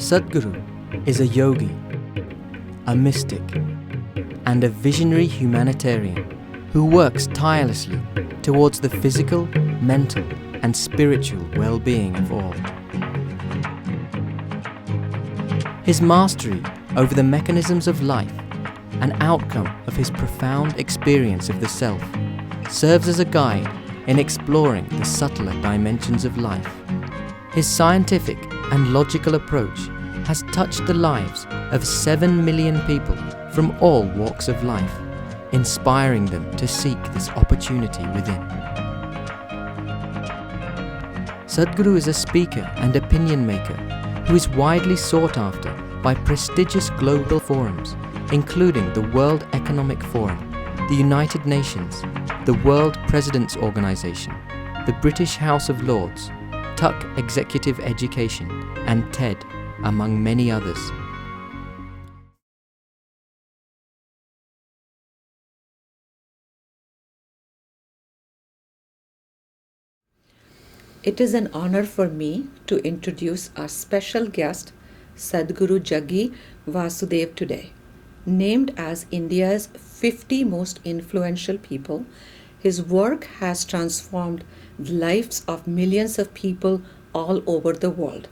Sadhguru is a yogi, a mystic, and a visionary humanitarian who works tirelessly towards the physical, mental, and spiritual well-being of all. His mastery over the mechanisms of life, an outcome of his profound experience of the self, serves as a guide in exploring the subtler dimensions of life. His scientific and logical approach has touched the lives of 7 million people from all walks of life, inspiring them to seek this opportunity within. Sadhguru is a speaker and opinion maker who is widely sought after by prestigious global forums, including the World Economic Forum, the United Nations, the World Presidents Organization, the British House of Lords, Tuck Executive Education, and TED, among many others. It is an honor for me to introduce our special guest, Sadhguru Jaggi Vasudev today. Named as India's 50 most influential people, his work has transformed the lives of millions of people all over the world.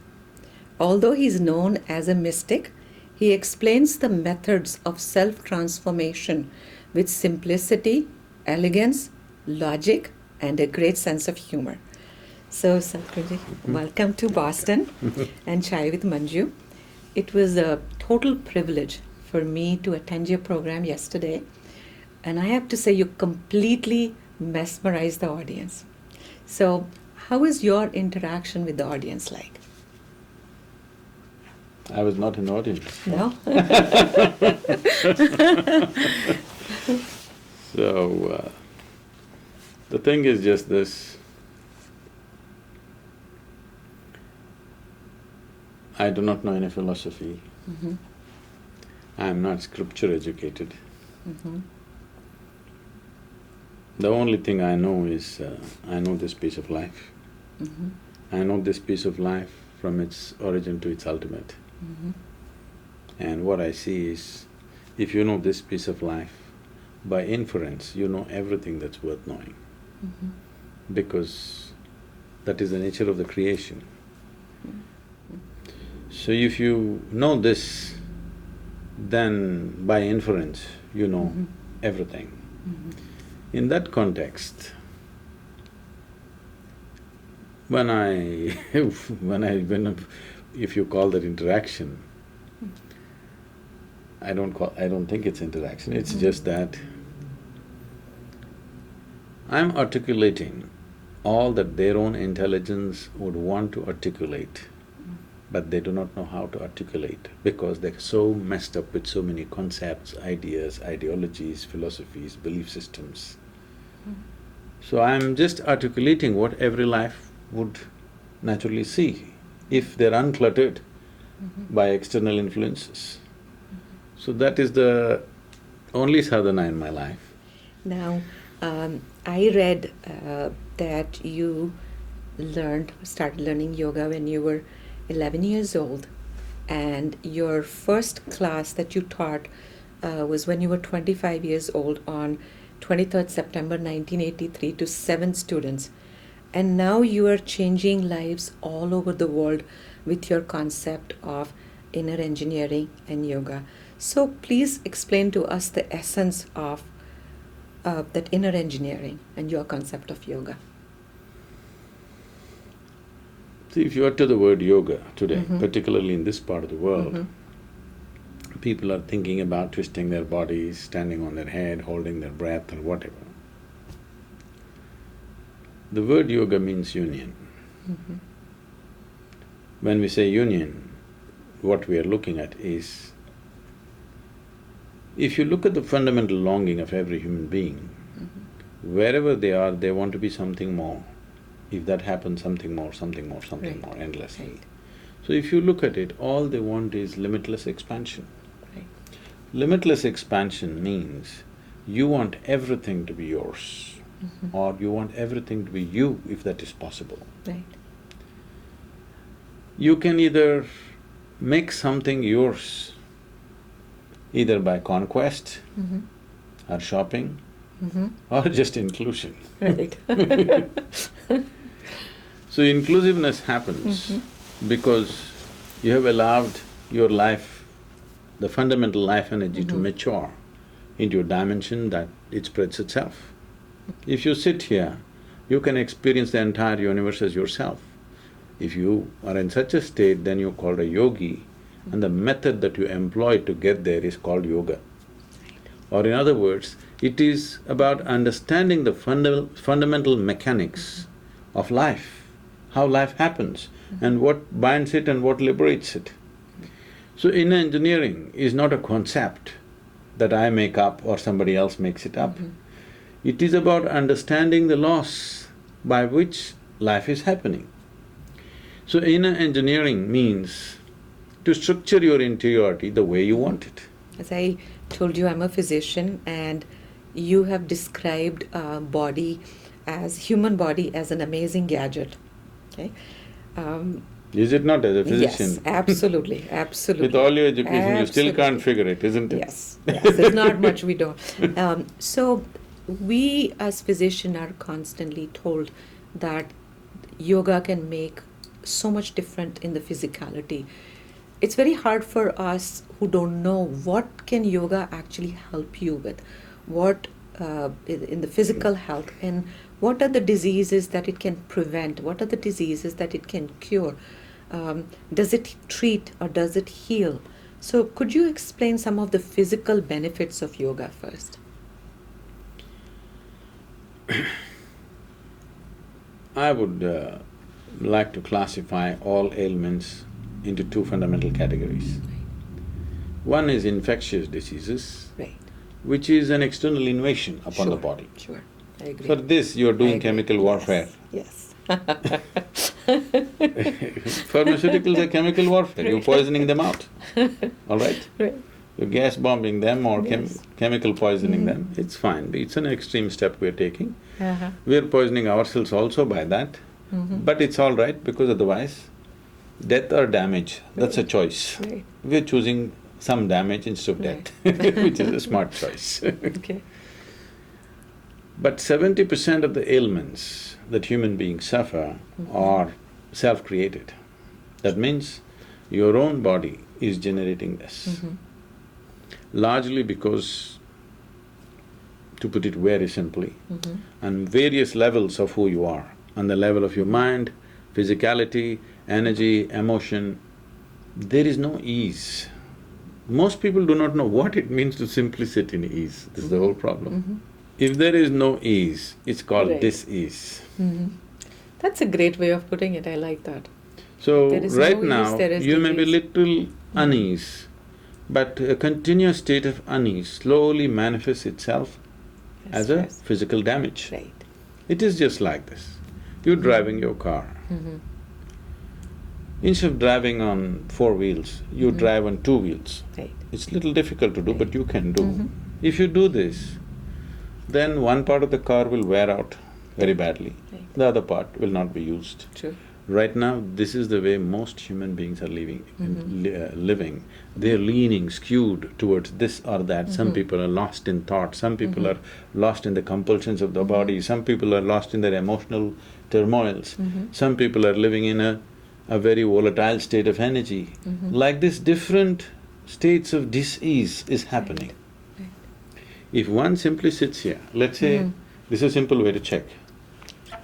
Although he is known as a mystic, he explains the methods of self-transformation with simplicity, elegance, logic, and a great sense of humor. So, Sadhguruji, welcome to Boston and Chai with Manju. It was a total privilege for me to attend your program yesterday, and I have to say you completely mesmerized the audience. So, how is your interaction with the audience like? I was not an audience. No? So, the thing is just this. I do not know any philosophy. Mm-hmm. I am not scripture educated. Mm-hmm. The only thing I know is, I know this piece of life. Mm-hmm. I know this piece of life from its origin to its ultimate. Mm-hmm. And what I see is, if you know this piece of life, by inference, you know everything that's worth knowing. Mm-hmm. Because that is the nature of the creation. So if you know this, then by inference, you know everything. Mm-hmm. In that context, when if you call that interaction, I don't think it's interaction, it's just that I'm articulating all that their own intelligence would want to articulate, but they do not know how to articulate because they're so messed up with so many concepts, ideas, ideologies, philosophies, belief systems. So I'm just articulating what every life would naturally see if they're uncluttered by external influences. So that is the only sadhana in my life. Now, I read that you started learning yoga when you were 11 years old, and your first class that you taught was when you were 25 years old on 23rd September 1983 to 7 students. And now you are changing lives all over the world with your concept of inner engineering and yoga. So please explain to us the essence of that inner engineering and your concept of yoga. See, if you utter the word yoga today, particularly in this part of the world, people are thinking about twisting their bodies, standing on their head, holding their breath or whatever. The word yoga means union. When we say union, what we are looking at is, if you look at the fundamental longing of every human being, wherever they are, they want to be something more. If that happens, something more, something more, something more, endlessly. Right. So if you look at it, all they want is limitless expansion. Right. Limitless expansion means you want everything to be yours, or you want everything to be you, if that is possible. Right. You can either make something yours, either by conquest or shopping or just inclusion. Right. So inclusiveness happens because you have allowed your life, the fundamental life energy to mature into a dimension that it spreads itself. If you sit here, you can experience the entire universe as yourself. If you are in such a state, then you're called a yogi, and the method that you employ to get there is called yoga. Or in other words, it is about understanding the fundamental mechanics of life, how life happens, and what binds it and what liberates it. So inner engineering is not a concept that I make up or somebody else makes it up. It is about understanding the laws by which life is happening. So inner engineering means to structure your interiority the way you want it. As I told you, I'm a physician, and you have described human body as an amazing gadget, okay? Is it not, as a physician? Yes, absolutely, absolutely. With all your education, you still can't Absolutely. figure it, isn't it? Yes, there's not much we don't. So we as physicians are constantly told that yoga can make so much different in the physicality. It's very hard for us who don't know what can yoga actually help you with, what in the physical health, and what are the diseases that it can prevent, what are the diseases that it can cure. Does it treat or does it heal? So could you explain some of the physical benefits of yoga first? I would like to classify all ailments into two fundamental categories. One is infectious diseases, Right. which is an external invasion upon the Sure, body. Sure, I agree. For this, you're I doing agree. chemical warfare. Yes. Pharmaceuticals are chemical warfare, you're poisoning them out, all right? Right. You're gas bombing them or Yes. chemical poisoning them, it's fine, it's an extreme step we're taking. Uh-huh. We're poisoning ourselves also by that, but it's all right because otherwise, death or damage, that's a choice. Right. We're choosing some damage instead of Right. death, which is a smart choice. Okay. But 70% of the ailments that human beings suffer are self-created. That means your own body is generating this. Largely because, to put it very simply, on various levels of who you are, on the level of your mind, physicality, energy, emotion, there is no ease. Most people do not know what it means to simply sit in ease, this is the whole problem. If there is no ease, it's called Right. dis-ease. That's a great way of putting it, I like that. So, There is right no ease, now, there is you may be disease. little unease, but a continuous state of unease slowly manifests itself as a Stress. physical damage. Right. It is just like this. You're driving your car. Instead of driving on 4 wheels, you drive on 2 wheels. Right. It's little difficult to do, but Right. you can do. If you do this, then one part of the car will wear out very badly, Right. the other part will not be used. True. Right now, this is the way most human beings are living. They're leaning, skewed towards this or that. Some people are lost in thought, some people are lost in the compulsions of the body, some people are lost in their emotional turmoils, some people are living in a very volatile state of energy. Like this, different states of dis-ease is happening. Right. If one simply sits here, let's say, this is a simple way to check.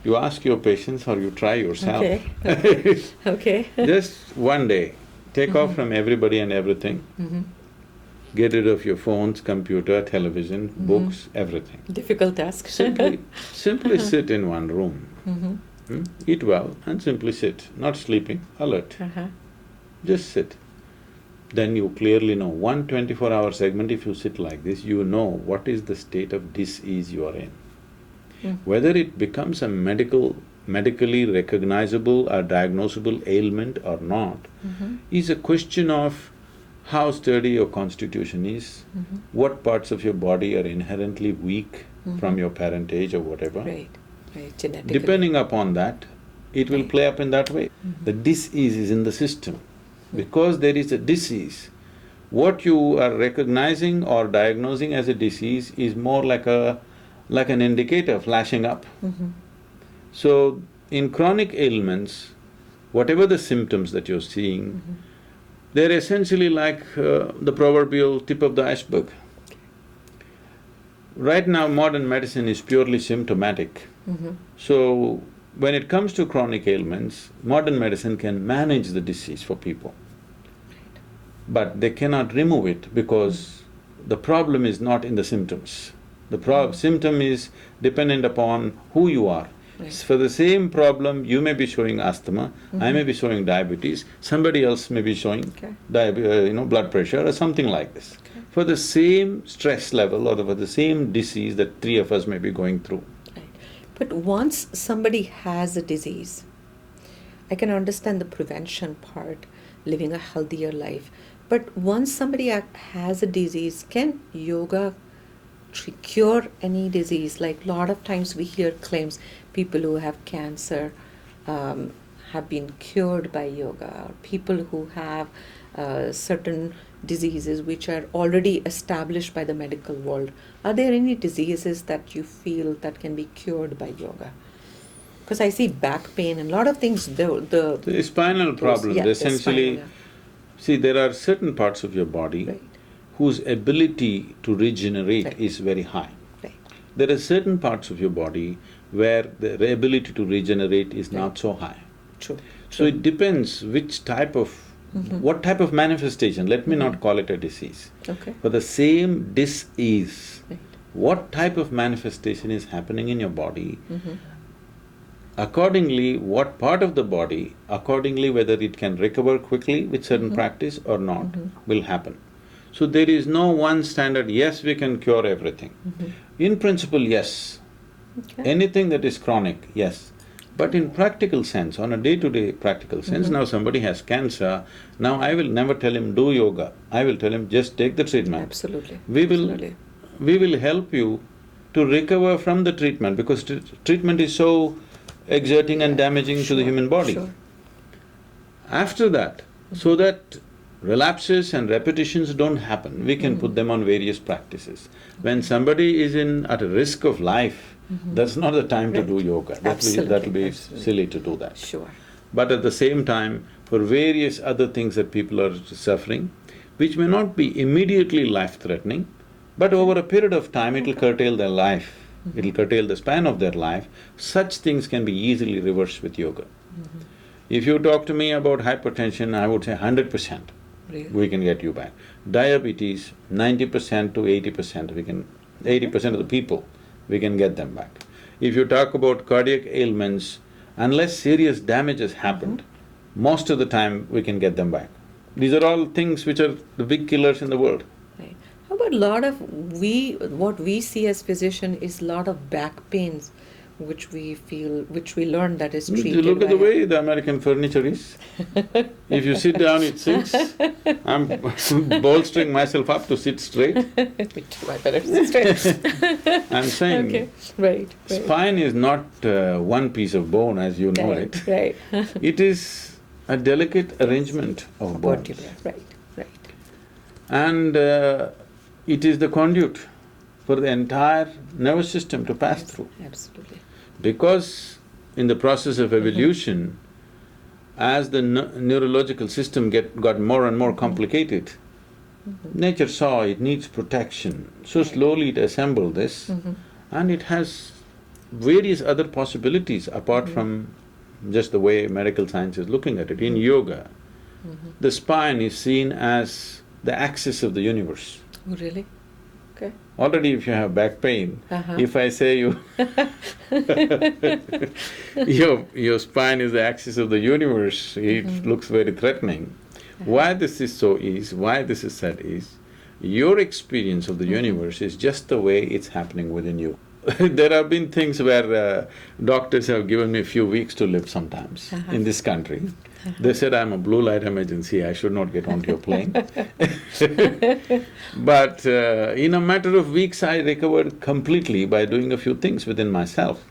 You ask your patients or you try yourself. Okay. Okay. Just one day, take off from everybody and everything. Get rid of your phones, computer, television, books, everything. Difficult task. Simply sit in one room. Eat well and simply sit, not sleeping, alert. Just sit. Then you clearly know, one 24-hour segment, if you sit like this, you know what is the state of dis-ease you are in. Whether it becomes a medically recognizable or diagnosable ailment or not is a question of how sturdy your constitution is, what parts of your body are inherently weak from your parentage or whatever. Right, right, genetically. Depending upon that, it will play up in that way. The dis-ease is in the system. Because there is a disease, what you are recognizing or diagnosing as a disease is more like an indicator flashing up. So, in chronic ailments, whatever the symptoms that you're seeing, they're essentially like the proverbial tip of the iceberg. Right now, modern medicine is purely symptomatic. So, when it comes to chronic ailments, modern medicine can manage the disease for people. But they cannot remove it because the problem is not in the symptoms. The symptom is dependent upon who you are. Right. For the same problem, you may be showing asthma, I may be showing diabetes, somebody else may be showing blood pressure or something like this. For the same stress level or for the same disease that three of us may be going through. Right. But once somebody has a disease, I can understand the prevention part, living a healthier life. But once somebody has a disease, can yoga cure any disease? Like a lot of times we hear claims people who have cancer have been cured by yoga, or people who have certain diseases which are already established by the medical world. Are there any diseases that you feel that can be cured by yoga? Because I see back pain and a lot of things, The spinal problems, essentially… See, there are certain parts of your body Right. whose ability to regenerate Right. is very high. Right. There are certain parts of your body where the ability to regenerate is not so high. True. So it depends which type of… what type of manifestation, let me not call it a disease. Okay. For the same dis-ease, Right. what type of manifestation is happening in your body, accordingly, what part of the body, accordingly whether it can recover quickly with certain practice or not, will happen. So there is no one standard, yes, we can cure everything. In principle, yes. Okay. Anything that is chronic, yes. But in practical sense, on a day-to-day practical sense, now somebody has cancer, now I will never tell him do yoga, I will tell him just take the treatment. Absolutely. We Absolutely. will help you to recover from the treatment because treatment is so exerting and damaging to the human body. Sure. After that, so that relapses and repetitions don't happen, we can put them on various practices. When somebody is at a risk of life, that's not the time to do yoga. That'll be silly to do that. Sure. But at the same time, for various other things that people are suffering, which may not be immediately life-threatening, but over a period of time it'll curtail their life, it'll curtail the span of their life, such things can be easily reversed with yoga. If you talk to me about hypertension, I would say 100%. Really? We can get you back. Diabetes, 90% to 80% we can… 80% of the people, we can get them back. If you talk about cardiac ailments, unless serious damage has happened, most of the time we can get them back. These are all things which are the big killers in the world. Right. How about a lot of what we see as physician is a lot of back pains, which we learn that is treated Look at the by- way the American furniture is. If you sit down, it sinks. I'm bolstering myself up to sit straight. Me too, I better sit straight. I'm saying… Okay, right. Spine is not one piece of bone as you know it. Right. It is a delicate arrangement of bones. Right. And it is the conduit for the entire nervous system to pass through. Absolutely. Because in the process of evolution, as the neurological system got more and more complicated, nature saw it needs protection, so slowly it assembled this, and it has various other possibilities apart from just the way medical science is looking at it. In yoga, the spine is seen as the axis of the universe. Oh, really? Okay. Already if you have back pain, if I say you your spine is the axis of the universe, it looks very threatening. Why this is so is, why this is said is, your experience of the universe is just the way it's happening within you. There have been things where doctors have given me a few weeks to live sometimes in this country. They said, I'm a blue light emergency, I should not get onto your plane. But in a matter of weeks, I recovered completely by doing a few things within myself.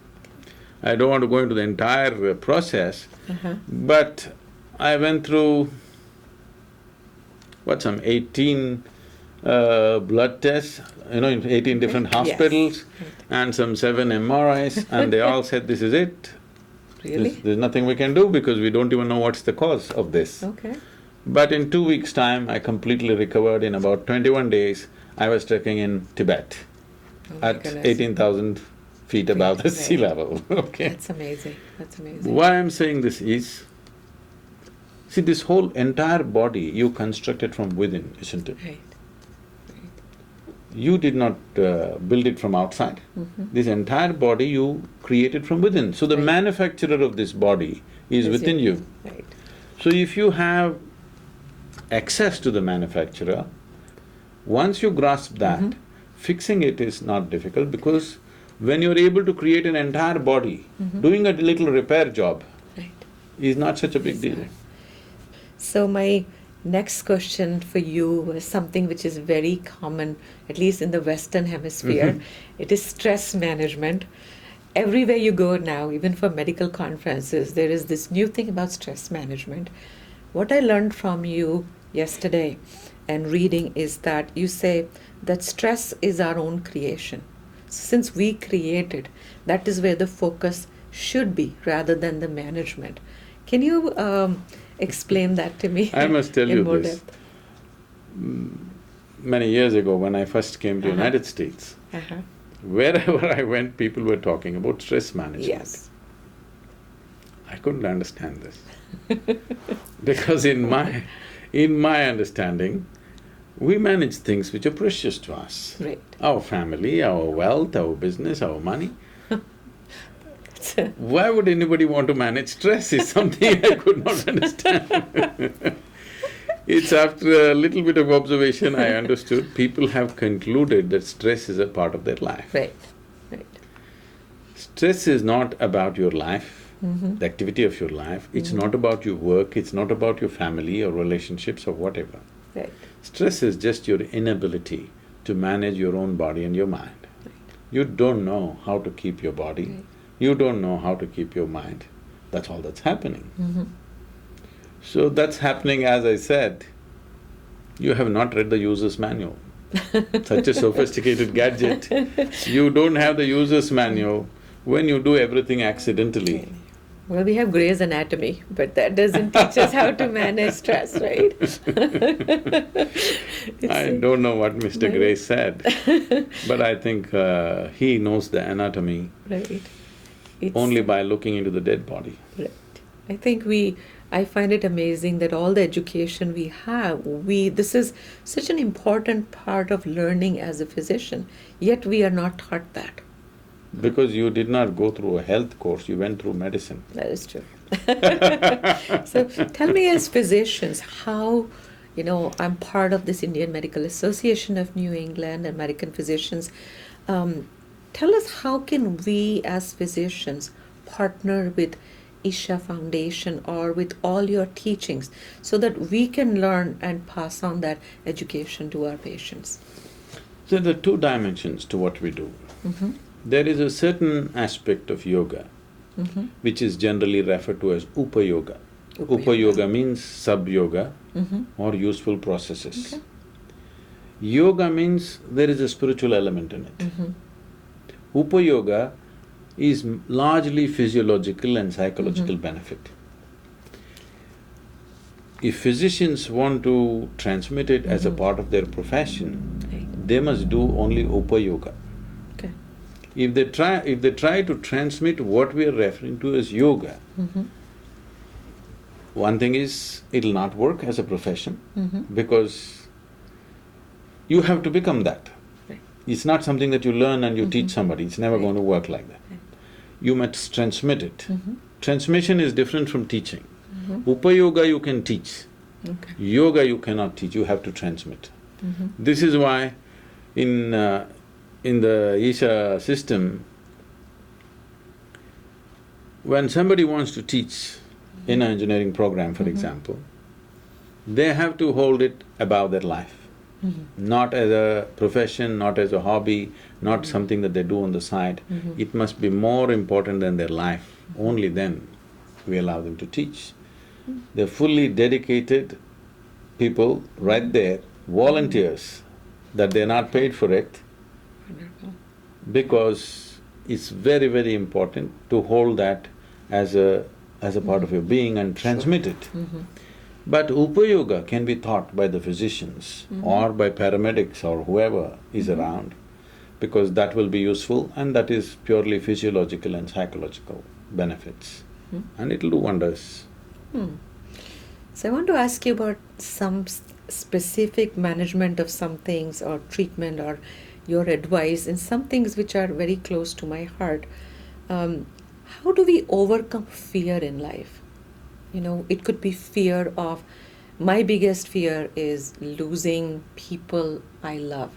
I don't want to go into the entire process, but I went through what, some 18 blood tests, in 18 different hospitals, and some 7 MRIs, and they all said, this is it. Really? There's nothing we can do because we don't even know what's the cause of this. Okay. But in 2 weeks' time, I completely recovered. In about 21 days, I was trekking in Tibet Oh my at goodness. 18,000 feet above the sea level, okay? That's amazing, that's amazing. Why I'm saying this is, see, this whole entire body you constructed from within, isn't it? Right. You did not build it from outside. This entire body you created from within. So the Right. manufacturer of this body is within you. Right. So if you have access to the manufacturer, once you grasp that, fixing it is not difficult because when you're able to create an entire body, doing a little repair job Right. is not such a big deal. So my next question for you is something which is very common, at least in the Western Hemisphere. It is stress management. Everywhere you go now, even for medical conferences, there is this new thing about stress management. What I learned from you yesterday and reading is that you say that stress is our own creation. Since we create it, that is where the focus should be rather than the management. Can you explain that to me? I must tell in you more this. depth? Many years ago when I first came to United States, Uh-huh. wherever I went, people were talking about stress management. Yes. I couldn't understand this. Because in my understanding, we manage things which are precious to us. Right. Our family, our wealth, our business, our money. That's a- Why would anybody want to manage stress is something I could not understand. It's after a little bit of observation I understood, people have concluded that stress is a part of their life. Right. Right. Stress is not about your life, the activity of your life, it's not about your work, it's not about your family or relationships or whatever. Right. Stress is just your inability to manage your own body and your mind. You don't know how to keep your body, Right. you don't know how to keep your mind, that's all that's happening. So that's happening, as I said, you have not read the user's manual. Such a sophisticated gadget, you don't have the user's manual, when you do everything accidentally. Well, we have Gray's Anatomy, but that doesn't teach us how to manage stress, right? I don't know what Mr. Gray said, but I think he knows the anatomy Right. It's only by looking into the dead body. right. I think I find it amazing that all the education we have, this is such an important part of learning as a physician, yet we are not taught that. Because you did not go through a health course, you went through medicine. That is true. So tell me, as physicians, how, I'm part of this Indian Medical Association of New England, American Physicians. Tell us, how can we as physicians partner with Isha Foundation or with all your teachings so that we can learn and pass on that education to our patients? So there are two dimensions to what we do. There is a certain aspect of yoga, which is generally referred to as Upa-yoga. Upa-yoga means sub-yoga or useful processes. Okay. Yoga means there is a spiritual element in it. Upa-yoga is largely physiological and psychological benefit. If physicians want to transmit it as a part of their profession, Right. they must do only Upa-yoga. Okay. If they try to transmit what we are referring to as yoga, one thing is, it'll not work as a profession because you have to become that. Right. It's not something that you learn and you teach somebody, it's never going to work like that. Right. You must transmit it. Transmission is different from teaching. Upa-yoga you can teach, Okay. yoga you cannot teach, you have to transmit. This is why in the Isha system, when somebody wants to teach in an engineering program, for example, they have to hold it above their life. Not as a profession, not as a hobby, not something that they do on the side. It must be more important than their life, only then we allow them to teach. They're fully dedicated people right there, volunteers, that they're not paid for it, Wonderful. because it's very, very important to hold that as a part of your being and transmit it. But Upayoga can be taught by the physicians or by paramedics or whoever is around, because that will be useful and that is purely physiological and psychological benefits, and it'll do wonders. So I want to ask you about some specific management of some things or treatment or your advice in some things which are very close to my heart. How do we overcome fear in life? You know, it could be fear of… My biggest fear is losing people I love.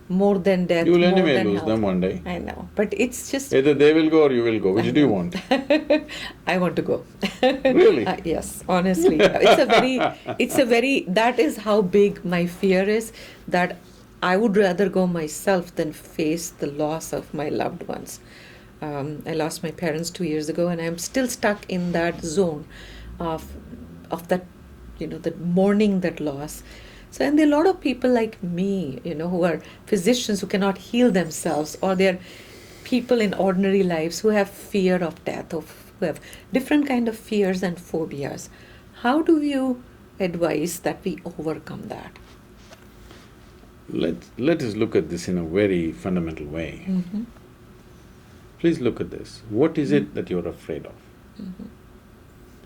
More than death, You will more anyway than lose health. them one day. I know, but it's just… Either they will go or you will go. Which do you want? I want to go. Really? Yes, honestly. It's a very, that is how big my fear is, that I would rather go myself than face the loss of my loved ones. I lost my parents 2 years ago, and I'm still stuck in that zone of that, you know, that mourning that loss. So, and there are a lot of people like me, you know, who are physicians who cannot heal themselves, or they're people in ordinary lives who have fear of death, who have different kind of fears and phobias. How do you advise that we overcome that? Let us look at this in a very fundamental way. Please look at this. What is it that you're afraid of?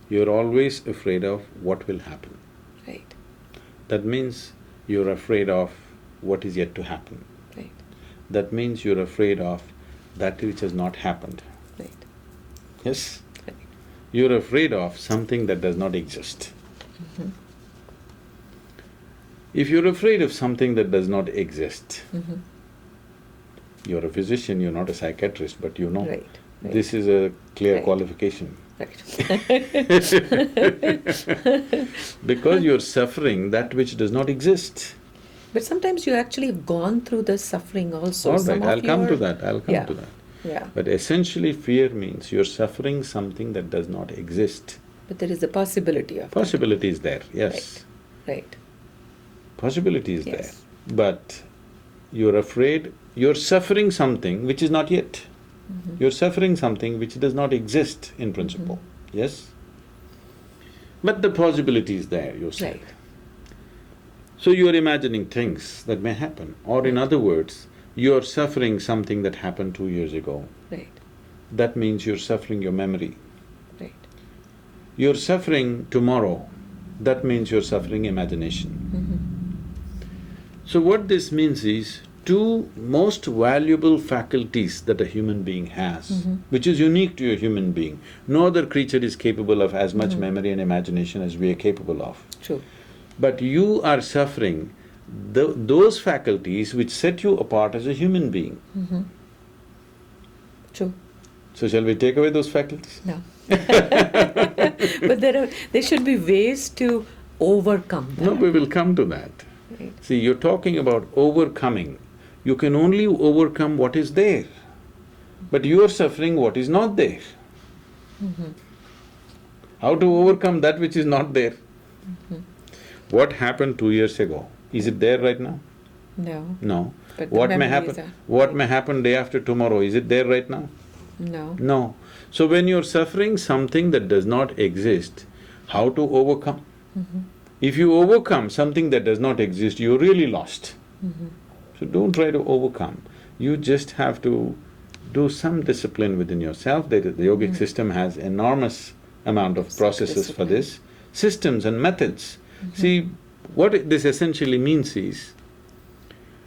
You're always afraid of what will happen. Right, That means you're afraid of what is yet to happen. right, That means you're afraid of that which has not happened. right, Yes? right. You're afraid of something that does not exist. If you're afraid of something that does not exist, you're a physician, you're not a psychiatrist, but you know. Right, right. This is a clear Right. qualification. Right. Because you're suffering that which does not exist. But sometimes you actually have gone through the suffering also. All Some right, of I'll come to your… that, I'll come Yeah. to that. Yeah, But essentially fear means you're suffering something that does not exist. but there is a possibility of… Possibility is there, yes. Right, Possibility is Yes. there. But you're afraid, you're suffering something which is not yet. You're suffering something which does not exist in principle, yes? But the possibility is there, you say. right, So you're imagining things that may happen, or in other words, you're suffering something that happened 2 years ago. right, That means you're suffering your memory. right. You're suffering tomorrow, that means you're suffering imagination. So what this means is, two most valuable faculties that a human being has, which is unique to a human being. No other creature is capable of as much memory and imagination as we are capable of. True. But you are suffering those faculties which set you apart as a human being. True. So shall we take away those faculties? No. But there should be ways to overcome that. No, we will come to that. Right. See, you're talking about overcoming. You can only overcome what is there, but you are suffering what is not there. How to overcome that which is not there? What happened 2 years ago, is it there right now? No. No. But the What may memories happen… are… what may happen day after tomorrow, is it there right now? No. No. So when you're suffering something that does not exist, how to overcome? If you overcome something that does not exist, you're really lost. So don't try to overcome. You just have to do some discipline within yourself. The yogic system has enormous amount of processes for this, systems and methods. See, what this essentially means is,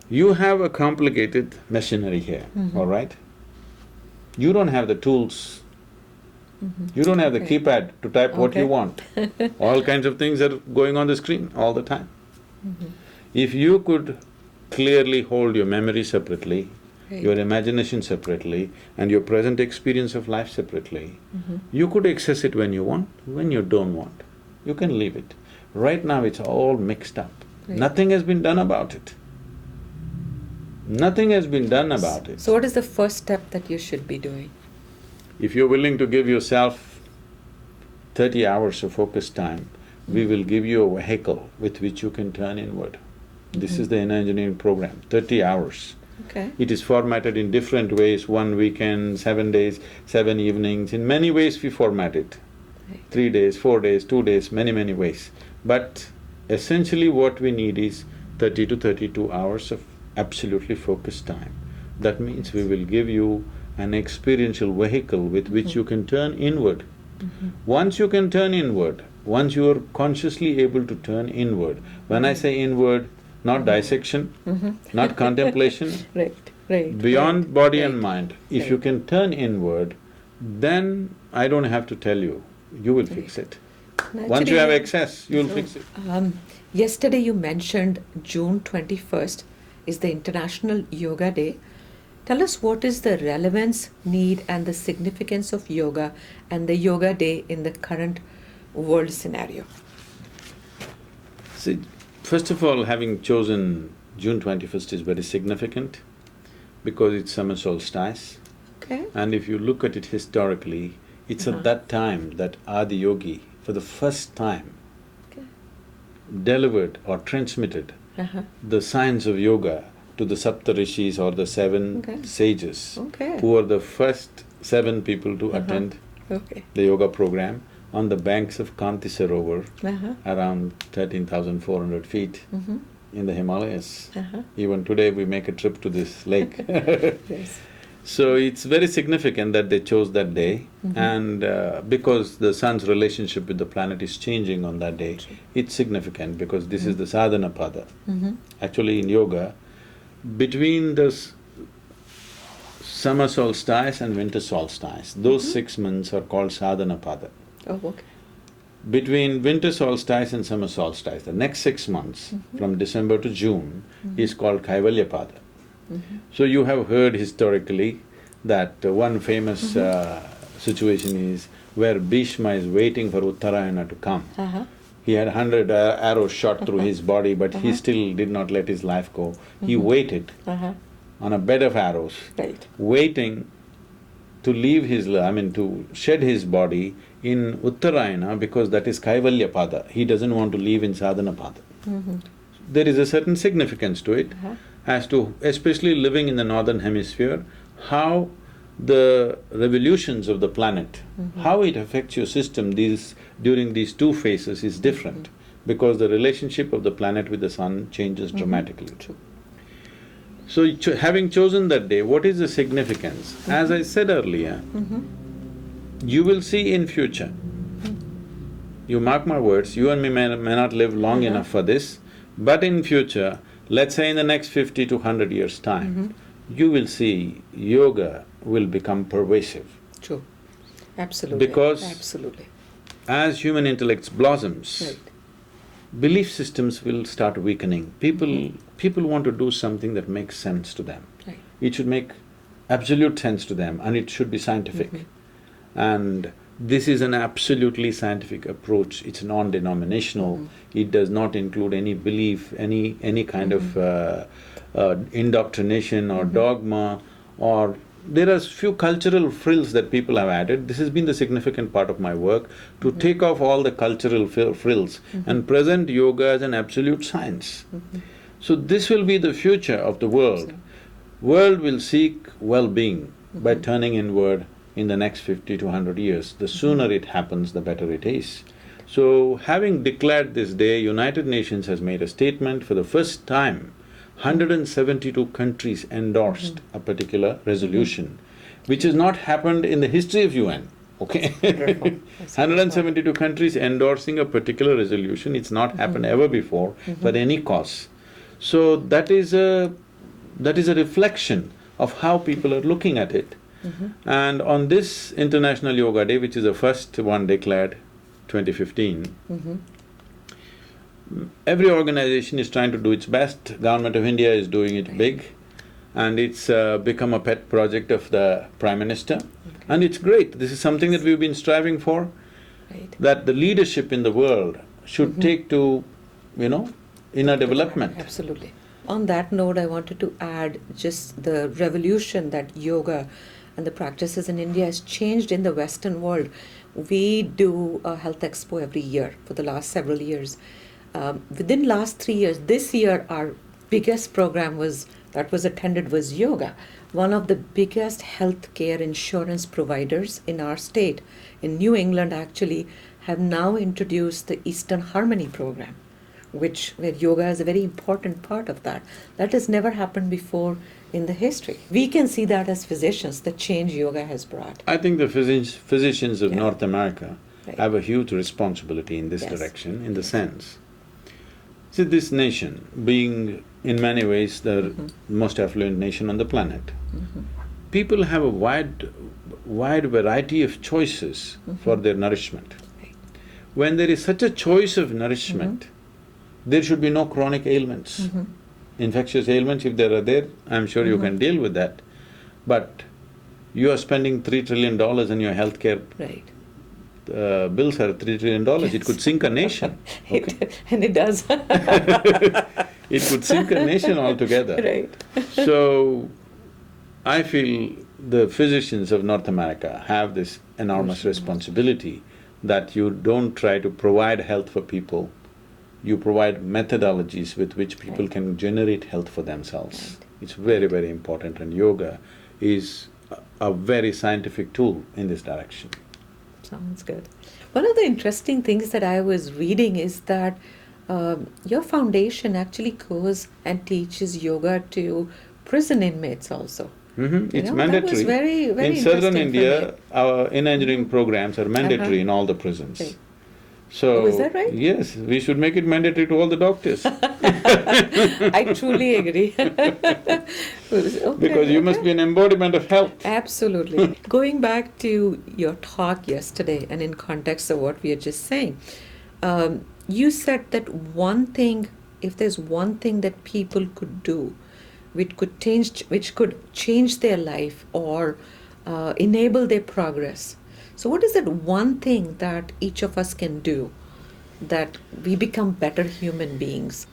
you have a complicated machinery here, all right? You don't have the tools. You don't have the Okay. keypad to type what you Okay. want. All kinds of things are going on the screen all the time. If you could clearly hold your memory separately, Right. your imagination separately, and your present experience of life separately, you could access it when you want, when you don't want. You can leave it. Right now it's all mixed up. Right. Nothing has been done about it. Nothing has been done about it. So what is the first step that you should be doing? If you're willing to give yourself 30 hours of focus time, we will give you a vehicle with which you can turn inward. This is the inner engineering program, 30 hours. Okay. It is formatted in different ways, 1 weekend, 7 days, 7 evenings, in many ways we format it. Right. 3 days, 4 days, 2 days, many ways. But essentially what we need is 30 to 32 hours of absolutely focused time. That means we will give you an experiential vehicle with which you can turn inward. Once you can turn inward, once you are consciously able to turn inward, when I say inward, not dissection, not contemplation, Right. beyond body and right. mind, if you can turn inward, then I don't have to tell you, you will fix it. Once you have excess, you'll fix it. Yesterday you mentioned June 21st is the International Yoga Day. Tell us what is the relevance, need and the significance of yoga and the Yoga Day in the current world scenario. See, first of all, having chosen June 21st is very significant because it's summer solstice. Okay. And if you look at it historically, it's at that time that Adi Yogi, for the first time, Okay. delivered or transmitted Uh-huh. the science of yoga to the Saptarishis or the seven Okay. sages, Okay. who were the first 7 people to attend Okay. the yoga program on the banks of Kanti Sarovar, Uh-huh. around 13,400 feet in the Himalayas. Uh-huh. Even today we make a trip to this lake. Yes. So it's very significant that they chose that day and because the sun's relationship with the planet is changing on that day, it's significant because this is the sadhana pada. Actually in yoga, between the summer solstice and winter solstice, those 6 months are called sadhana pada. Oh, okay. Between winter solstice and summer solstice, the next 6 months, from December to June, is called Kaivalya pada. So you have heard historically that one famous situation is where Bhishma is waiting for Uttarayana to come. Uh-huh. He had 100 arrows shot through his body, but he still did not let his life go. He waited Uh-huh. on a bed of arrows, Right. waiting to leave his… to shed his body in Uttarayana because that is Kaivalya pada. He doesn't want to leave in sadhana pada. There is a certain significance to it as to, especially living in the northern hemisphere, how the revolutions of the planet, how it affects your system during these 2 phases is different because the relationship of the planet with the sun changes dramatically. True. So, having chosen that day, what is the significance? As I said earlier, you will see in future, you mark my words, you and me may not live long enough for this, but in future, let's say in the next 50 to 100 years' time, you will see yoga will become pervasive. True. Absolutely. Because Absolutely. as human intellects blossoms, Right. belief systems will start weakening. People want to do something that makes sense to them. Right. It should make absolute sense to them and it should be scientific. And this is an absolutely scientific approach, it's non-denominational, it does not include any belief, any kind of indoctrination or dogma, or… there are few cultural frills that people have added. This has been the significant part of my work, to take off all the cultural frills and present yoga as an absolute science. So this will be the future of the world. World will seek well-being by turning inward in the next 50 to 100 years. The sooner it happens, the better it is. So, having declared this day, United Nations has made a statement. For the first time, 172 countries endorsed a particular resolution, which has not happened in the history of UN, okay? 172 countries endorsing a particular resolution, it's not happened ever before for any cause. So that is a reflection of how people are looking at it. And on this International Yoga Day, which is the first one declared, 2015, every organization is trying to do its best. Government of India is doing it big, and it's become a pet project of the Prime Minister. And it's great, this is something that we've been striving for, that the leadership in the world should take to, inner development. Absolutely. On that note, I wanted to add just the revolution that yoga and the practices in India has changed in the Western world. we do a health expo every year for the last several years. Within last 3 years, this year our biggest program that was attended was yoga. One of the biggest healthcare insurance providers in our state, in New England actually, have now introduced the Eastern Harmony program, where yoga is a very important part of that. That has never happened before in the history. We can see that as physicians, the change yoga has brought. I think the physicians of Yeah. North America Right. have a huge responsibility in this Yes. direction, in the sense, see, this nation, being in many ways the most affluent nation on the planet, people have a wide variety of choices for their nourishment. Right. When there is such a choice of nourishment, there should be no chronic ailments. Infectious ailments, if there are there, I'm sure you can deal with that. But you are spending $3 trillion on your healthcare Right. bills are $3 trillion, it could sink a nation. Okay. And it does. It could sink a nation altogether. Right. So, I feel the physicians of North America have this enormous responsibility that you don't try to provide health for people, you provide methodologies with which people Right. can generate health for themselves. Right. It's very, very important, and yoga is a very scientific tool in this direction. Sounds good. One of the interesting things that I was reading is that your foundation actually goes and teaches yoga to prison inmates also. It's know, mandatory. that was very, very in southern interesting for India, our in-engineering programs are mandatory in all the prisons. Right. So… Oh, is that right? Yes, we should make it mandatory to all the doctors. I truly agree. Because you must be an embodiment of health. Absolutely. Going back to your talk yesterday and in context of what we are just saying, you said that one thing, if there's one thing that people could do which could change their life or enable their progress. So what is that one thing that each of us can do that we become better human beings?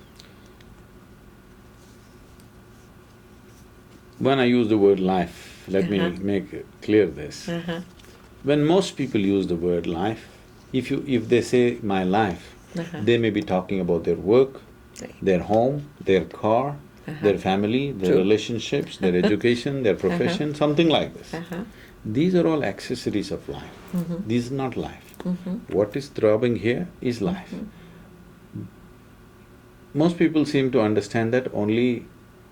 When I use the word life, let me make clear this. When most people use the word life, if they say my life, they may be talking about their work, Right. their home, their car, their family, their True. relationships, their education, their profession, something like this. These are all accessories of life. This is not life. What is throbbing here is life. Most people seem to understand that only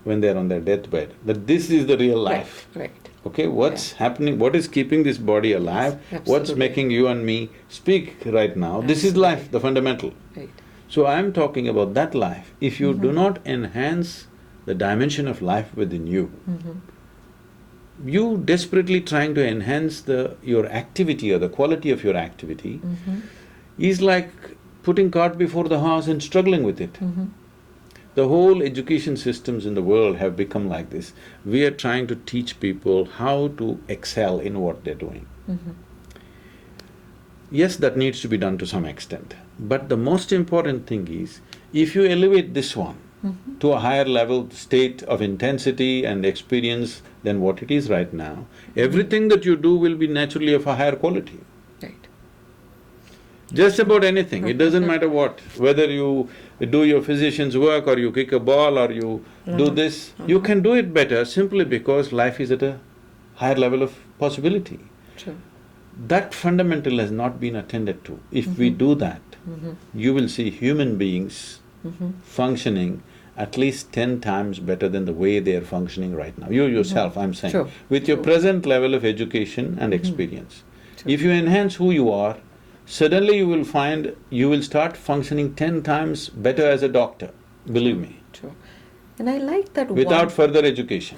when they're on their deathbed, that this is the real life. Right. Okay, what's happening, what is keeping this body alive, what's Absolutely. making you and me speak right now, this is life, the fundamental. Right. So I'm talking about that life. If you do not enhance the dimension of life within you, you desperately trying to enhance your activity or the quality of your activity is like putting cart before the horse and struggling with it. The whole education systems in the world have become like this. We are trying to teach people how to excel in what they're doing. Yes, that needs to be done to some extent, but the most important thing is, if you elevate this one to a higher level state of intensity and experience than what it is right now, everything that you do will be naturally of a higher quality. Right. Just about anything, it doesn't matter what, whether you do your physician's work or you kick a ball or you do this, you can do it better simply because life is at a higher level of possibility. True. That fundamental has not been attended to. If we do that, you will see human beings functioning at least 10 times better than the way they are functioning right now. You yourself, I'm saying, True. with your True. present level of education and experience. If you enhance who you are, suddenly you will find you will start functioning 10 times better as a doctor, believe me, True. And I like that without further education.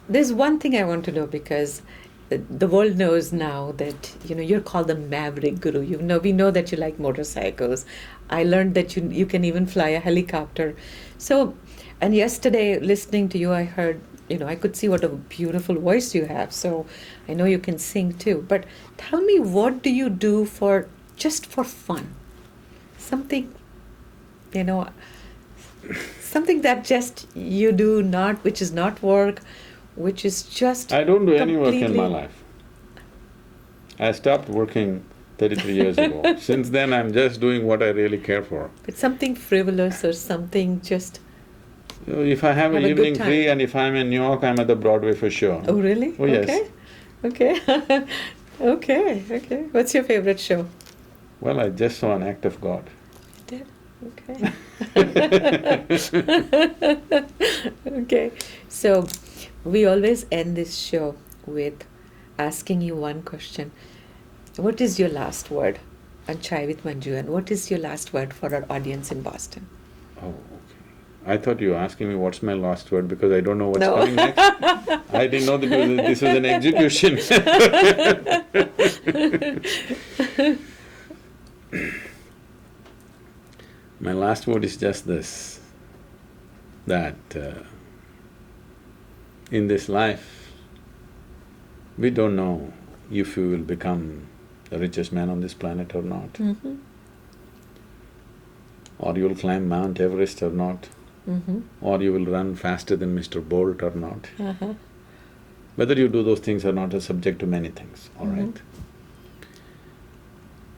There's one thing I want to know, because the world knows now that, you're called the maverick guru. We know that you like motorcycles. I learned that you can even fly a helicopter. So, and yesterday listening to you, I heard, I could see what a beautiful voice you have. So I know you can sing too. But tell me, what do you do just for fun? Something, something that just you do not, which is not work, which is just I don't do any work in my completely- life. I stopped working 33 years ago. Since then, I'm just doing what I really care for. But something frivolous or something just… If I have an Have a good evening time. free and if I'm in New York, I'm at the Broadway for sure. Oh, really? Oh, yes. Okay. Okay. What's your favorite show? Well, I just saw an act of God. Did? Okay. Okay. So, we always end this show with asking you one question. What is your last word on Chai with Manju, and what is your last word for our audience in Boston? Oh, okay. I thought you were asking me what's my last word because I don't know what's No. coming next. I didn't know that this was an execution. My last word is just this, that in this life, we don't know if you will become the richest man on this planet or not, Mm-hmm. or you'll climb Mount Everest or not, Mm-hmm. or you will run faster than Mr. Bolt or not. Uh-huh. Whether you do those things or not is subject to many things, all right?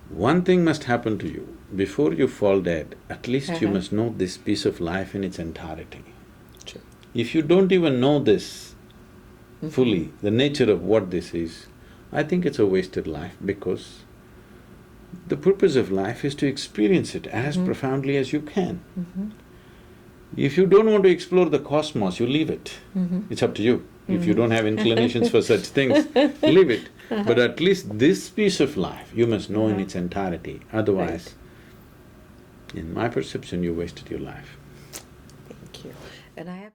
One thing must happen to you, before you fall dead, at least you must know this piece of life in its entirety. True. If you don't even know this fully, the nature of what this is, I think it's a wasted life because the purpose of life is to experience it as profoundly as you can. If you don't want to explore the cosmos, you leave it. It's up to you. If you don't have inclinations for such things, leave it. But at least this piece of life you must know in its entirety, otherwise, in my perception, you wasted your life. Thank you. And I have…